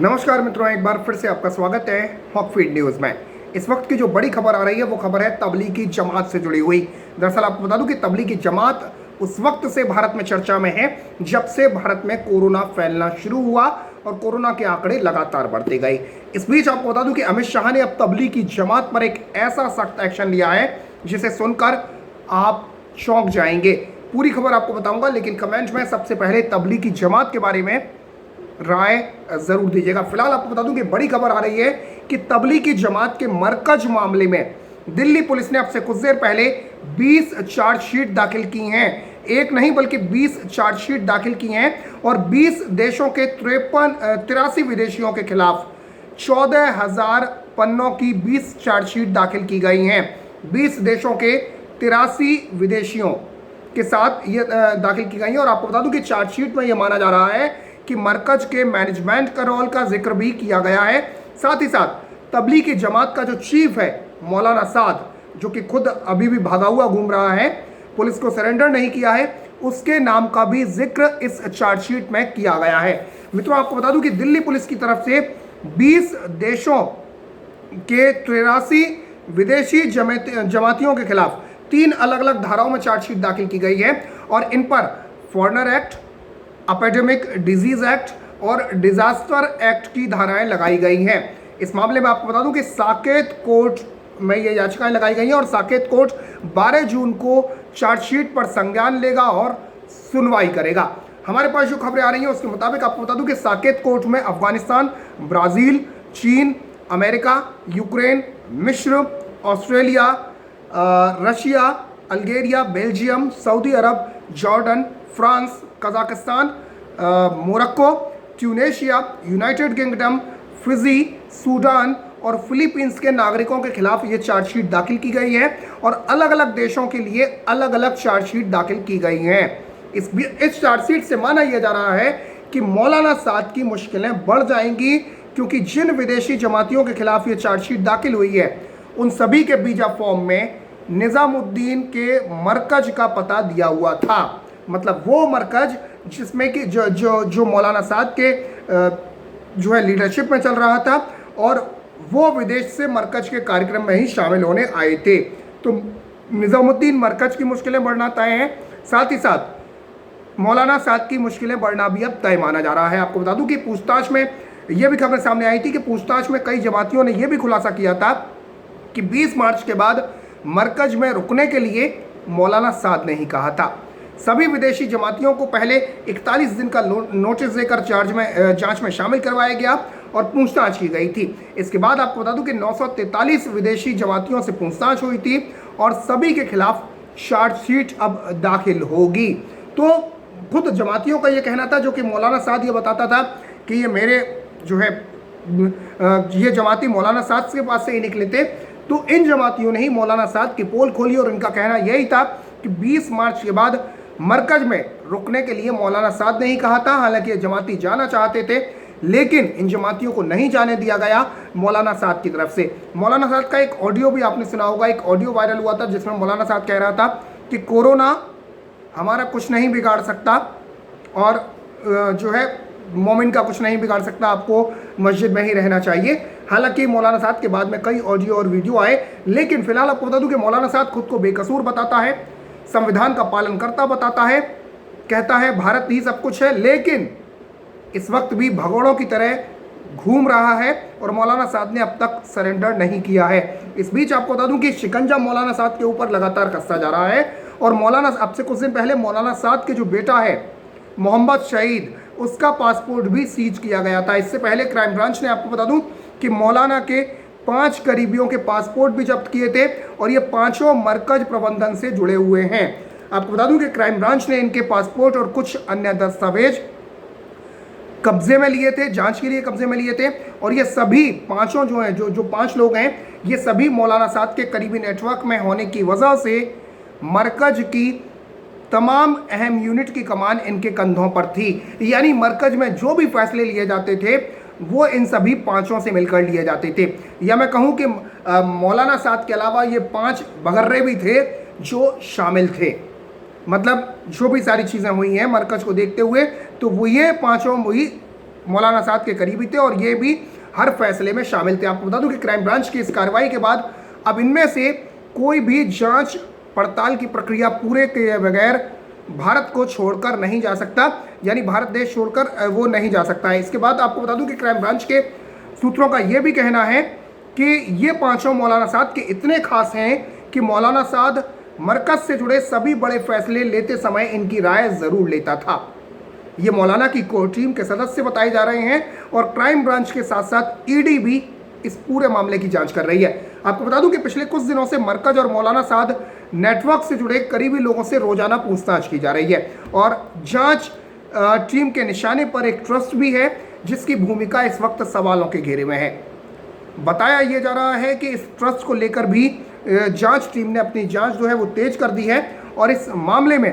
नमस्कार मित्रों, एक बार फिर से आपका स्वागत है हॉक फीड न्यूज़ में। इस वक्त की जो बड़ी खबर आ रही है वो खबर है तबलीगी जमात से जुड़ी हुई। दरअसल आपको बता दूं कि तबलीगी जमात उस वक्त से भारत में चर्चा में है जब से भारत में कोरोना फैलना शुरू हुआ और कोरोना के आंकड़े लगातार बढ़ते गए। इस बीच आपको बता दूं कि अमित शाह ने अब तबलीगी जमात पर एक ऐसा सख्त एक्शन लिया है जिसे सुनकर आप चौंक जाएंगे। पूरी खबर आपको बताऊंगा, लेकिन कमेंट में सबसे पहले तबलीगी जमात के बारे में राय जरूर दीजिएगा। फिलहाल आपको बता दूं कि बड़ी खबर आ रही है कि तबलीगी जमात के मरकज मामले में दिल्ली पुलिस ने अब से कुछ देर पहले 20 चार्जशीट दाखिल की हैं। एक नहीं बल्कि 20 चार्जशीट दाखिल की हैं और 20 देशों के 83 विदेशियों के खिलाफ 14,000 पन्नों की 20 चार्जशीट दाखिल की गई हैं। 20 देशों के 83 विदेशियों के साथ ये दाखिल की गई हैं। और आपको बता दूं कि चार्जशीट में ये माना जा रहा है कि मरकज के मैनेजमेंट का रोल का जिक्र भी किया गया है। साथ ही साथ तबलीगी जमात का जो चीफ है मौलाना साद, जो कि खुद अभी भी भागा हुआ घूम रहा है, पुलिस को सरेंडर नहीं किया है, उसके नाम का भी जिक्र इस चार्जशीट में किया गया है। मित्रों, आपको बता दूं कि दिल्ली पुलिस की तरफ से 20 देशों के 83 विदेशी जमातियों के खिलाफ 3 अलग अलग धाराओं में चार्जशीट दाखिल की गई है और इन पर foreigner act, epidemic disease act और डिजास्टर एक्ट की धाराएं लगाई गई हैं। इस मामले में आपको बता दूं कि साकेत कोर्ट में ये याचिकाएं लगाई गई हैं और साकेत कोर्ट 12 जून को चार्जशीट पर संज्ञान लेगा और सुनवाई करेगा। हमारे पास जो खबरें आ रही हैं उसके मुताबिक आपको बता दूं कि साकेत कोर्ट में अफगानिस्तान, ब्राज़ील, चीन, अमेरिका, यूक्रेन, मिस्र, Australia, Russia, Algeria, Belgium, Saudi Arab, Jordan, France, Kazakhstan, Morocco, Tunisia, United Kingdom, Fiji, Sudan और फिलीपींस के नागरिकों के खिलाफ ये चार्जशीट दाखिल की गई है और अलग अलग देशों के लिए अलग अलग चार्जशीट दाखिल की गई हैं। इस चार्जशीट से माना यह जा रहा है कि मौलाना साद की मुश्किलें बढ़ जाएंगी, क्योंकि जिन विदेशी जमातियों के खिलाफ ये चार्जशीट दाखिल हुई है उन सभी के वीजा फॉर्म में निज़ामुद्दीन के मरकज का पता दिया हुआ था। मतलब वो मरकज जिसमें कि जो मौलाना साद के जो है लीडरशिप में चल रहा था और वो विदेश से मरकज के कार्यक्रम में ही शामिल होने आए थे। तो निज़ामुद्दीन मरकज की मुश्किलें बढ़ना तय हैं, साथ ही साथ मौलाना साद की मुश्किलें बढ़ना भी अब तय माना जा रहा है। आपको बता दूं कि पूछताछ में ये भी खबर सामने आई थी कि पूछताछ में कई जमातियों ने यह भी खुलासा किया था कि 20 मार्च के बाद मरकज में रुकने के लिए मौलाना साद ने ही कहा था। सभी विदेशी जमातियों को पहले 41 दिन का नोटिस देकर जांच में शामिल करवाया गया और पूछताछ की गई थी। इसके बाद आपको बता दूं कि 943 विदेशी जमातियों से पूछताछ हुई थी और सभी के खिलाफ चार्जशीट अब दाखिल होगी। तो खुद जमातियों का ये कहना था, जो कि मौलाना साद ये बताता था कि ये मेरे जो है ये जमाती मौलाना साद के पास से ही निकले थे। तो इन जमातियों ने ही मौलाना साद की पोल खोली और इनका कहना यही था कि 20 मार्च के बाद मरकज में रुकने के लिए मौलाना साद ने ही कहा था। हालांकि ये जमाती जाना चाहते थे, लेकिन इन जमातियों को नहीं जाने दिया गया मौलाना साद की तरफ से। मौलाना साद का एक ऑडियो भी आपने सुना होगा, एक ऑडियो वायरल हुआ था जिसमें मौलाना साद कह रहा था कि कोरोना हमारा कुछ नहीं बिगाड़ सकता और जो है मोमिन का कुछ नहीं बिगाड़ सकता, आपको मस्जिद में ही रहना चाहिए। हालांकि मौलाना साद के बाद में कई ऑडियो और वीडियो आए, लेकिन फिलहाल आपको बता दूं कि मौलाना साद खुद को बेकसूर बताता है, संविधान का पालन करता बताता है, कहता है भारत ही सब कुछ है, लेकिन इस वक्त भी भगोड़ों की तरह घूम रहा है और मौलाना साद ने अब तक सरेंडर नहीं किया है। इस बीच आपको बता दूं कि शिकंजा मौलाना साद के ऊपर लगातार कसता जा रहा है और मौलाना अब से कुछ दिन पहले मौलाना साद के जो बेटा है मोहम्मद शहीद, उसका पासपोर्ट भी सीज किया गया था। इससे पहले क्राइम ब्रांच ने आपको बता दूं कि मौलाना के 5 करीबियों के पासपोर्ट भी जब्त किए थे और ये पांचों मरकज प्रबंधन से जुड़े हुए हैं। आपको बता दूं कि क्राइम ब्रांच ने इनके पासपोर्ट और कुछ अन्य दस्तावेज कब्जे में लिए थे, जांच के लिए कब्जे में लिए थे और ये सभी पांचों जो हैं, जो 5 लोग हैं, ये सभी मौलाना साद के करीबी नेटवर्क में होने की वजह से मरकज की तमाम अहम यूनिट की कमान इनके कंधों पर थी। यानी मरकज में जो भी फैसले लिए जाते थे वो इन सभी 5 से मिलकर लिए जाते थे। या मैं कहूँ कि मौलाना साद के अलावा ये 5 बगर्रे भी थे जो शामिल थे। मतलब जो भी सारी चीज़ें हुई हैं मरकज़ को देखते हुए, तो वो ये पांचों वही मौलाना साद के करीबी थे और ये भी हर फैसले में शामिल थे। आपको बता दूं कि क्राइम ब्रांच की इस कार्रवाई के बाद अब इनमें से कोई भी जांच पड़ताल की प्रक्रिया पूरे किए बगैर भारत को छोड़कर नहीं जा सकता, यानी भारत देश छोड़कर वो नहीं जा सकता है। इसके बाद आपको बता दूं कि क्राइम ब्रांच के सूत्रों का ये भी कहना है कि ये पांचों मौलाना साद के इतने खास हैं कि मौलाना साद मरकज से जुड़े सभी बड़े फैसले लेते समय इनकी राय जरूर लेता था। ये मौलाना की कोर टीम के सदस्य बताए जा रहे हैं और क्राइम ब्रांच के साथ साथ ईडी भी इस पूरे मामले की जांच कर रही है। आपको बता दूं कि पिछले कुछ दिनों से मरकज और मौलाना साद नेटवर्क से जुड़े करीबी लोगों से रोजाना पूछताछ की जा रही है और जांच टीम के निशाने पर एक ट्रस्ट भी है जिसकी भूमिका इस वक्त सवालों के घेरे में है। बताया यह जा रहा है कि इस ट्रस्ट को लेकर भी जांच टीम ने अपनी जांच जो है वो तेज कर दी है और इस मामले में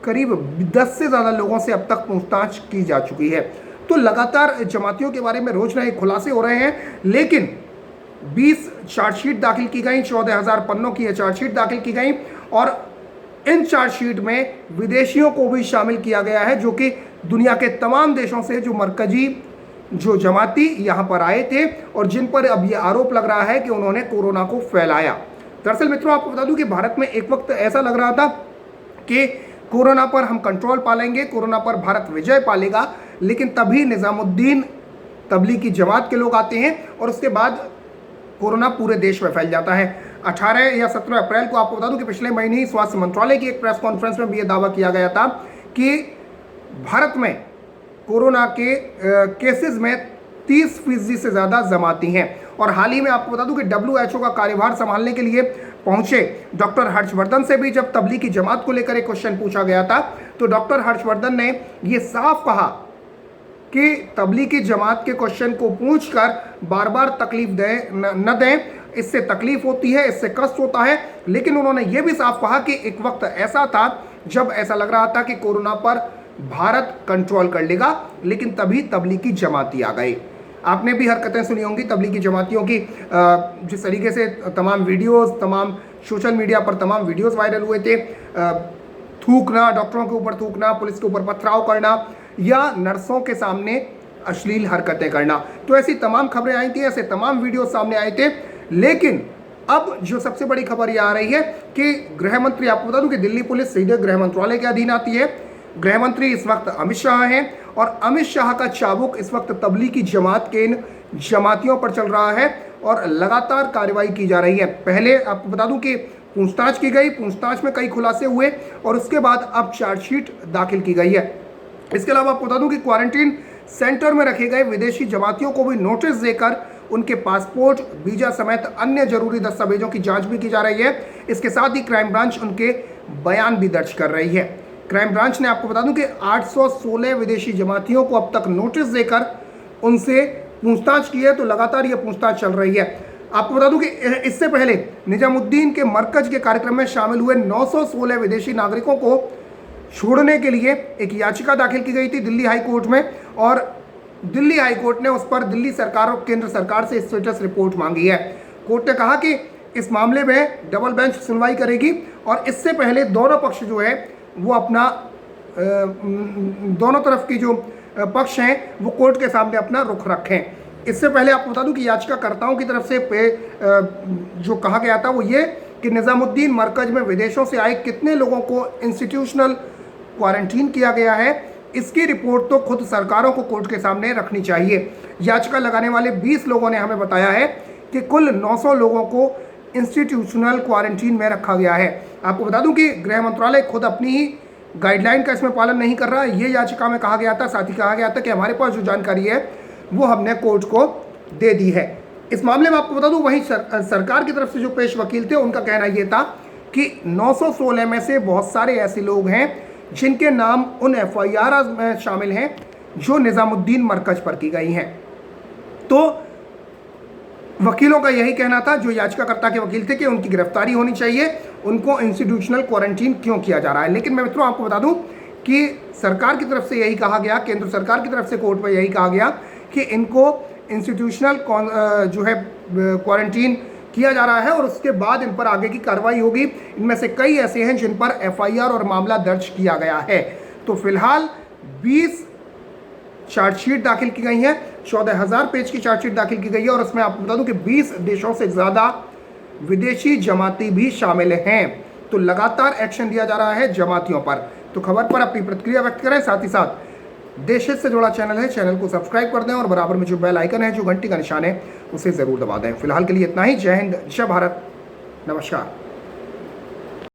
करीब 10 से ज़्यादा लोगों से अब तक पूछताछ की जा चुकी है। तो लगातार जमातियों के बारे में रोज नए खुलासे हो रहे हैं, लेकिन 20 चार्जशीट दाखिल की गई, 14,000 पन्नों की यह चार्जशीट दाखिल की गई और इन चार्जशीट में विदेशियों को भी शामिल किया गया है जो कि दुनिया के तमाम देशों से जो मरकजी जो जमाती यहाँ पर आए थे और जिन पर अब यह आरोप लग रहा है कि उन्होंने कोरोना को फैलाया। दरअसल मित्रों आपको बता दूं कि भारत में एक वक्त ऐसा लग रहा था कि कोरोना पर हम कंट्रोल पालेंगे, कोरोना पर भारत विजय पालेगा, लेकिन तभी निजामुद्दीन तबलीगी जमात के लोग आते हैं और उसके बाद कोरोना पूरे देश में फैल जाता है। 18 या 17 अप्रैल को आपको बता दूं कि पिछले महीने ही स्वास्थ्य मंत्रालय की एक प्रेस कॉन्फ्रेंस में भी यह दावा किया गया था कि भारत में कोरोना के केसेस में 30% से ज़्यादा जमाती हैं। और हाल ही में आपको बता दूं कि WHO का कार्यभार संभालने के लिए पहुंचे डॉक्टर हर्षवर्धन से भी जब तबलीगी जमात को लेकर एक क्वेश्चन पूछा गया था तो डॉक्टर हर्षवर्धन ने ये साफ कहा कि तबलीगी जमात के क्वेश्चन को पूछकर बार बार तकलीफ न दें, इससे तकलीफ होती है, इससे कष्ट होता है। लेकिन उन्होंने ये भी साफ कहा कि एक वक्त ऐसा था जब ऐसा लग रहा था कि कोरोना पर भारत कंट्रोल कर लेगा, लेकिन तभी तबलीगी जमाती आ गए। आपने भी हरकतें सुनी होंगी तबलीगी जमातियों की, जिस तरीके से तमाम वीडियोस, तमाम सोशल मीडिया पर तमाम वीडियोस वायरल हुए थे, थूकना, डॉक्टरों के ऊपर थूकना, पुलिस के ऊपर पथराव करना या नर्सों के सामने अश्लील हरकतें करना। तो ऐसी तमाम खबरें आई थी, ऐसे तमाम वीडियो सामने आए थे। लेकिन अब जो सबसे बड़ी खबर यह आ रही है कि गृह मंत्री, आपको बता दूं कि दिल्ली पुलिस सीधे गृह मंत्रालय के अधीन आती है। गृह मंत्री इस वक्त अमित शाह हैं और अमित शाह का चाबुक इस वक्त तबलीगी जमात के इन जमातियों पर चल रहा है और लगातार कार्रवाई की जा रही है। पहले आपको बता दूं कि पूछताछ की गई, पूछताछ में कई खुलासे हुए और उसके बाद अब चार्जशीट दाखिल की गई है। इसके अलावा आपको बता दूं कि क्वारंटीन सेंटर में रखे गए विदेशी जमातियों को भी नोटिस देकर उनके पासपोर्ट, वीजा समेत अन्य जरूरी दस्तावेजों की जांच भी की जा रही है। इसके साथ ही क्राइम ब्रांच उनके बयान भी दर्ज कर रही है। क्राइम ब्रांच ने आपको बता दूं कि 816 विदेशी जमातियों को अब तक नोटिस देकर उनसे पूछताछ की है, तो लगातार ये पूछताछ चल रही है। आपको बता दूं कि इससे पहले निजामुद्दीन के मरकज के कार्यक्रम में शामिल हुए 916 विदेशी नागरिकों को छोड़ने के लिए एक याचिका दाखिल की गई थी दिल्ली हाई कोर्ट में और दिल्ली हाई कोर्ट ने उस पर दिल्ली सरकार और केंद्र सरकार से स्टेटस रिपोर्ट मांगी है। कोर्ट ने कहा कि इस मामले में डबल बेंच सुनवाई करेगी और इससे पहले दोनों पक्ष जो है वो अपना दोनों तरफ की जो पक्ष हैं वो कोर्ट के सामने अपना रुख रखें। इससे पहले आपको बता दूं कि याचिकाकर्ताओं की तरफ से जो कहा गया था वो ये कि निजामुद्दीन मरकज में विदेशों से आए कितने लोगों को इंस्टीट्यूशनल क्वारंटीन किया गया है, इसकी रिपोर्ट तो खुद सरकारों को कोर्ट के सामने रखनी चाहिए। याचिका लगाने वाले 20 लोगों ने हमें बताया है कि कुल 900 लोगों को इंस्टीट्यूशनल क्वारंटीन में रखा गया है। आपको बता दूं कि गृह मंत्रालय खुद अपनी ही गाइडलाइन का इसमें पालन नहीं कर रहा है, ये याचिका में कहा गया था। साथ ही कहा गया था कि हमारे पास जो जानकारी है वो हमने कोर्ट को दे दी है। इस मामले में आपको बता दूं वहीं सरकार की तरफ से जो पेश वकील थे उनका कहना यह था कि 916 में से बहुत सारे ऐसे लोग हैं जिनके नाम उन FIR में शामिल हैं जो निजामुद्दीन मरकज पर की गई हैं। तो वकीलों का यही कहना था, जो याचिकाकर्ता के वकील थे, कि उनकी गिरफ्तारी होनी चाहिए, उनको इंस्टीट्यूशनल क्वारंटीन क्यों किया जा रहा है। लेकिन मैं मित्रों आपको बता दूं कि सरकार की तरफ से यही कहा गया, केंद्र सरकार की तरफ से कोर्ट में यही कहा गया कि इनको इंस्टीट्यूशनल जो है क्वारंटीन किया जा रहा है और उसके बाद इन पर आगे की कार्रवाई होगी। इनमें से कई ऐसे हैं जिन पर FIR और मामला दर्ज किया गया है। तो फिलहाल 20 चार्जशीट दाखिल की गई है। 14,000 पेज की चार्जशीट दाखिल की गई है और उसमें आपको बता दूं कि 20 देशों से ज़्यादा विदेशी जमाती भी शामिल हैं। तो लगातार एक्शन दिया जा रहा है जमातियों पर। तो खबर पर अपनी प्रतिक्रिया व्यक्त करें, साथ ही साथ देश हित से जुड़ा चैनल है, चैनल को सब्सक्राइब कर दें और बराबर में जो बेल आइकन है, जो घंटी का निशान है, उसे ज़रूर दबा दें। फिलहाल के लिए इतना ही। जय हिंद, जय भारत, नमस्कार।